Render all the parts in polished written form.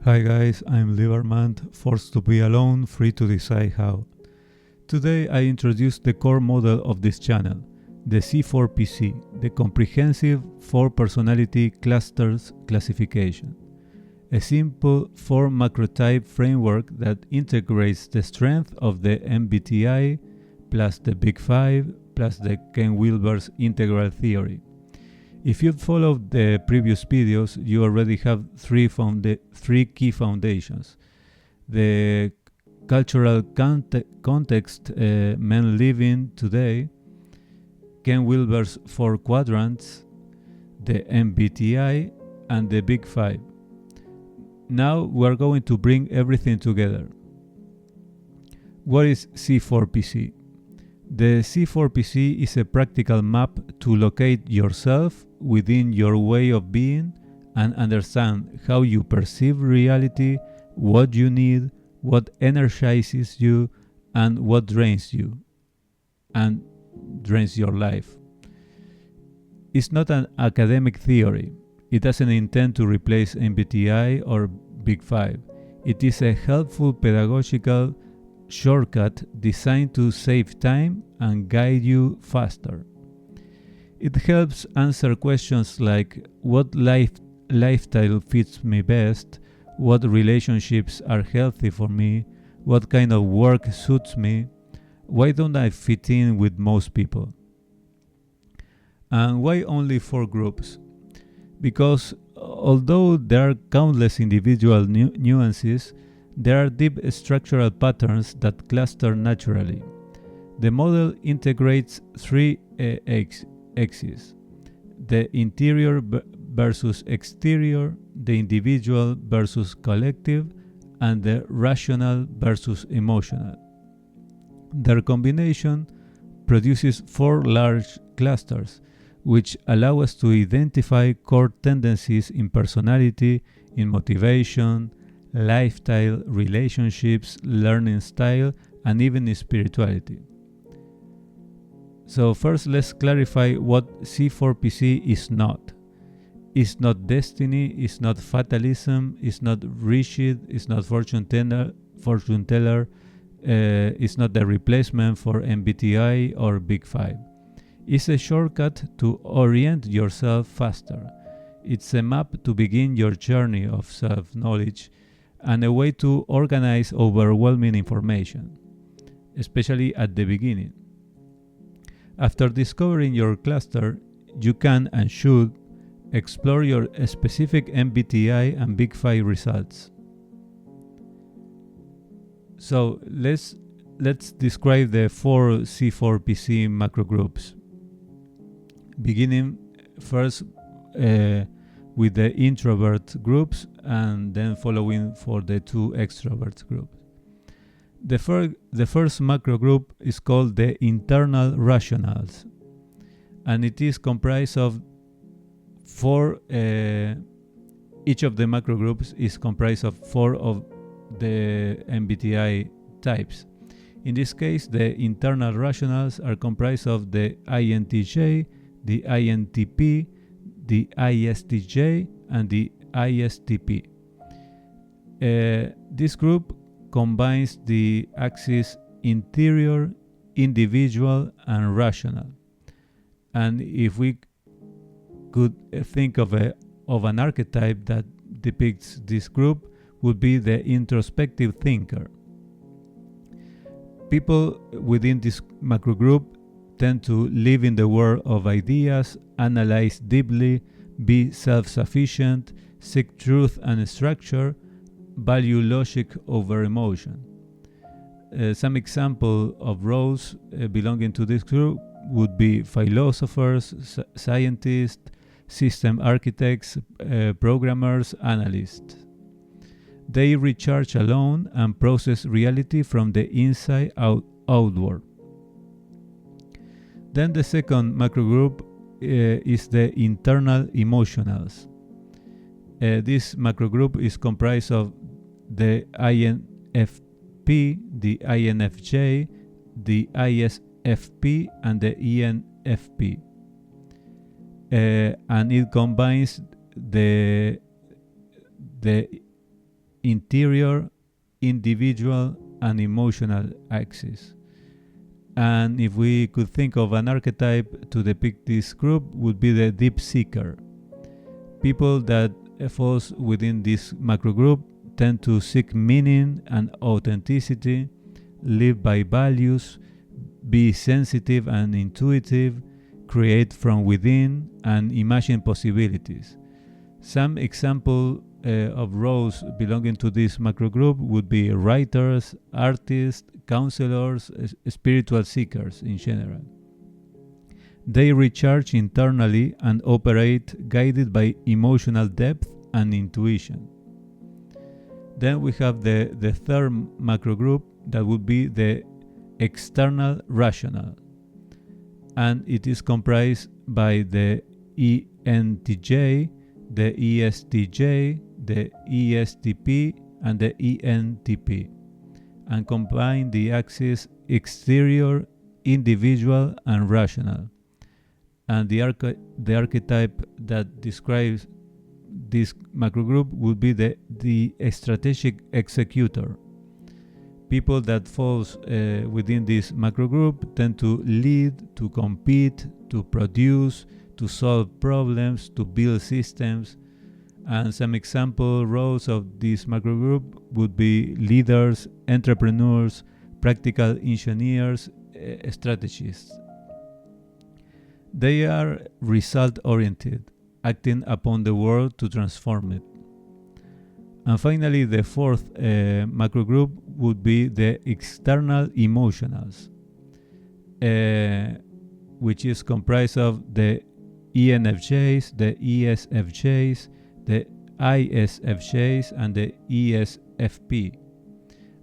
Hi guys, I'm Libertman, forced to be alone, free to decide how. Today I introduce the core model of this channel, the C4PC, the Comprehensive 4-Personality Clusters Classification. A simple 4-macrotype framework that integrates the strength of the MBTI plus the Big Five plus the Ken Wilber's integral theory. If you've followed the previous videos, you already have three key foundations. The cultural context men live in today, Ken Wilber's 4 quadrants, the MBTI, and the Big Five. Now we're going to bring everything together. What is C4PC? The C4PC is a practical map to locate yourself within your way of being and understand how you perceive reality, what you need, what energizes you, and what drains you and drains your life. It's not an academic theory. It doesn't intend to replace MBTI or Big Five. It is a helpful pedagogical shortcut designed to save time and guide you faster. It helps answer questions like what lifestyle fits me best, what relationships are healthy for me, what kind of work suits me, why don't I fit in with most people, and why only 4 groups? Because although there are countless individual nuances, there are deep structural patterns that cluster naturally. The model integrates 3 axes: the interior versus exterior, the individual versus collective, and the rational versus emotional. Their combination produces 4 large clusters, which allow us to identify core tendencies in personality, in motivation, lifestyle, relationships, learning style, and even in spirituality. So first, let's clarify what C4PC is not. It's not destiny, it's not fatalism, it's not rigid, it's not fortune teller, it's not the replacement for MBTI or Big Five. It's a shortcut to orient yourself faster. It's a map to begin your journey of self-knowledge and a way to organize overwhelming information, especially at the beginning. After discovering your cluster, you can and should explore your specific MBTI and Big Five results. So let's describe the 4 C4PC macro groups. Beginning first with the introvert groups and then following for the 2 extrovert groups. The first macro group is called the internal rationals, and it is comprised of 4, each of the macro groups is comprised of 4 of the MBTI types. In this case, the internal rationals are comprised of the INTJ, the INTP, the ISTJ, and the ISTP. This group combines the axes interior, individual, and rational. And if we could think of an archetype that depicts this group, would be the introspective thinker. People within this macro group tend to live in the world of ideas, analyze deeply, be self-sufficient, seek truth and structure, value logic over emotion. Some example of roles belonging to this group would be philosophers, scientists, system architects, programmers, analysts. They recharge alone and process reality from the inside outward. Then the second macro group is the internal emotionals. This macro group is comprised of the INFP, the INFJ, the ISFP, and the ENFP. And it combines the interior, individual, and emotional axis. And if we could think of an archetype to depict this group, would be the deep seeker. People that falls within this macro group tend to seek meaning and authenticity, live by values, be sensitive and intuitive, create from within, and imagine possibilities. Some example of roles belonging to this macro group would be writers, artists, counselors, spiritual seekers in general. They recharge internally and operate guided by emotional depth and intuition. Then we have the third macro group that would be the external rational, and it is comprised by the ENTJ, the ESTJ, the ESTP, and the ENTP, and combine the axis exterior, individual, and rational. And the archetype that describes this macro group would be the strategic executor. People that falls within this macro group tend to lead, to compete, to produce, to solve problems, to build systems. And some example roles of this macro group would be leaders, entrepreneurs, practical engineers, strategists. They are result-oriented, acting upon the world to transform it. And finally, the fourth macro group would be the external emotionals, which is comprised of the ENFJs, the ESFJs, the ISFJs, and the ESFP,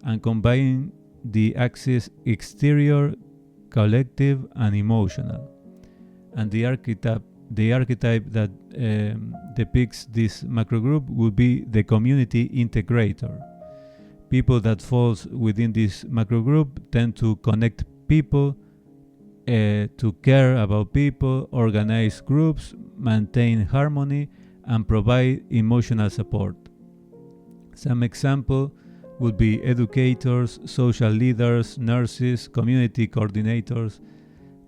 and combine the axis exterior, collective, and emotional. And the archetype that depicts this macro group would be the community integrator. People that falls within this macro group tend to connect people, to care about people, organize groups, maintain harmony, and provide emotional support. Some example would be educators, social leaders, nurses, community coordinators,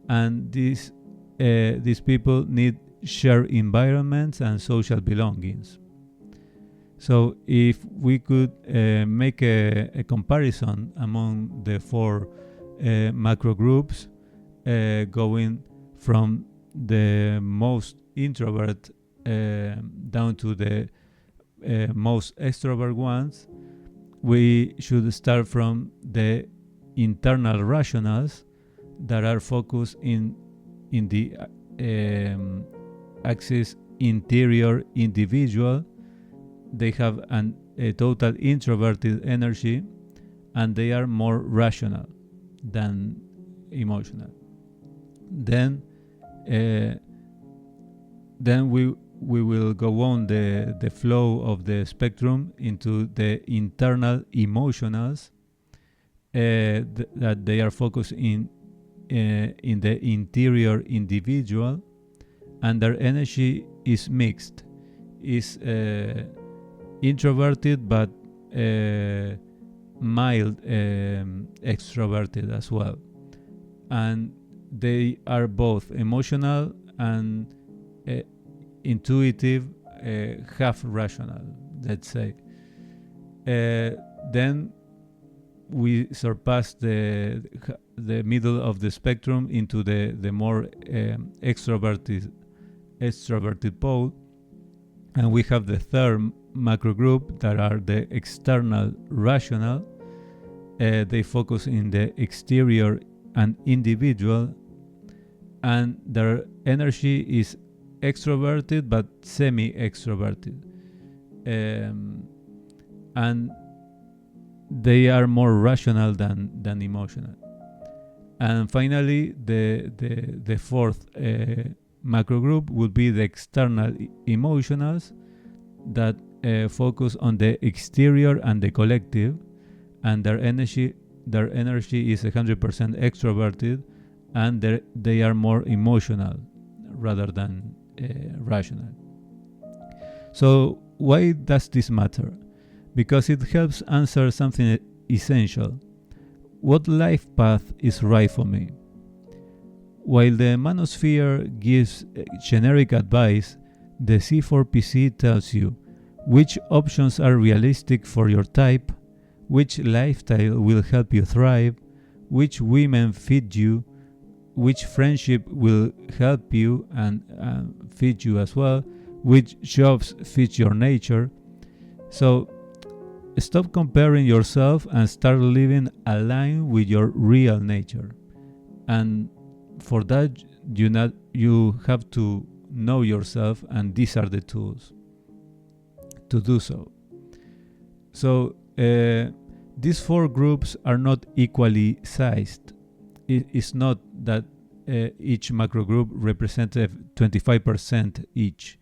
and these people need shared environments and social belongings. So if we could make a comparison among the four macro groups, going from the most introvert down to the most extrovert ones, we should start from the internal rationals that are focused in the axis interior individual. They have a total introverted energy, and they are more rational than emotional. Then we will go on the flow of the spectrum into the internal emotionals, that they are focused in the interior individual, and their energy is mixed, is introverted but mild extroverted as well, and they are both emotional and intuitive, half rational, let's say. Then we surpass the middle of the spectrum into the more extroverted pole, and we have the third macro group that are the external rational. They focus in the exterior and individual, and their energy is extroverted but semi-extroverted, and they are more rational than emotional. And finally, the fourth macro group would be the external emotionals that focus on the exterior and the collective, and their energy is 100% extroverted, and they are more emotional rather than rational. So why does this matter? because it helps answer something essential. What life path is right for me? While the manosphere gives generic advice, the C4PC tells you which options are realistic for your type, which lifestyle will help you thrive, which women fit you, which friendship will help you and fit you as well, which jobs fit your nature. So stop comparing yourself and start living aligned with your real nature. And for that, you have to know yourself, and these are the tools to do so. So these 4 groups are not equally sized. It's not that each macro group represents 25% each.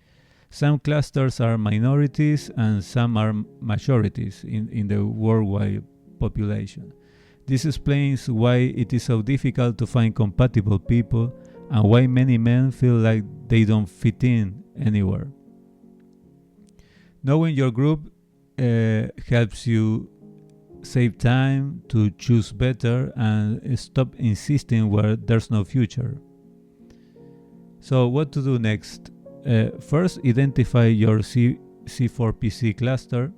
Some clusters are minorities and some are majorities in the worldwide population. This explains why it is so difficult to find compatible people and why many men feel like they don't fit in anywhere. Knowing your group helps you save time to choose better and stop insisting where there's no future. So what to do next? First, identify your C4PC cluster.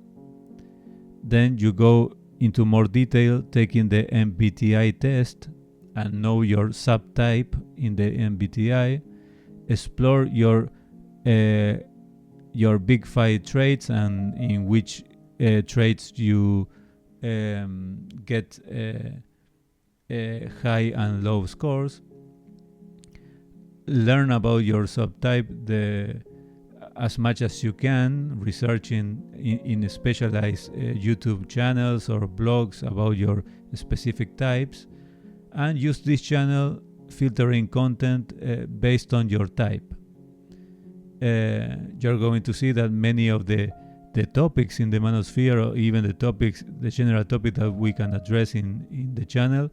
Then you go into more detail, taking the MBTI test and know your subtype in the MBTI. Explore your big 5 traits and in which traits you get high and low scores. Learn about your subtype as much as you can, researching in specialized YouTube channels or blogs about your specific types, and use this channel filtering content based on your type. You're going to see that many of the topics in the manosphere, or even the general topic that we can address in the channel,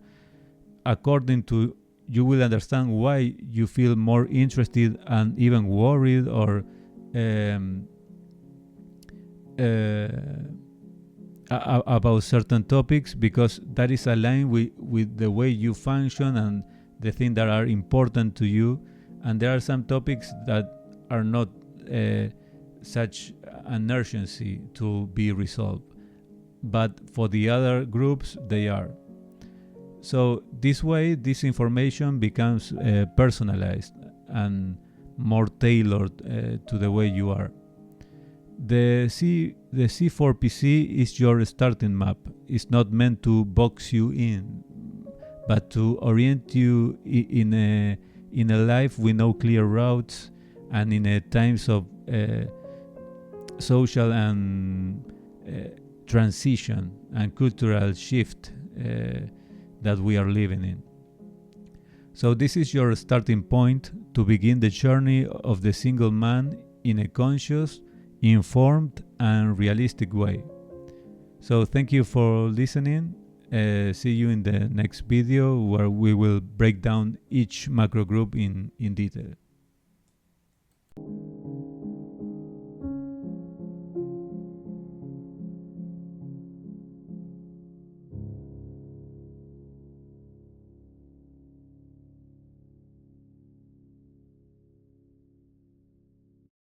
according to, you will understand why you feel more interested and even worried or about certain topics, because that is aligned with the way you function and the things that are important to you. And there are some topics that are not such an urgency to be resolved, but for the other groups they are. So this way, this information becomes personalized and more tailored to the way you are. The C4PC is your starting map. It's not meant to box you in, but to orient you in a life with no clear routes, and in a times of social and transition and cultural shift that we are living in. So this is your starting point to begin the journey of the single man in a conscious, informed and realistic way. So thank you for listening. See you in the next video, where we will break down each macro group in detail.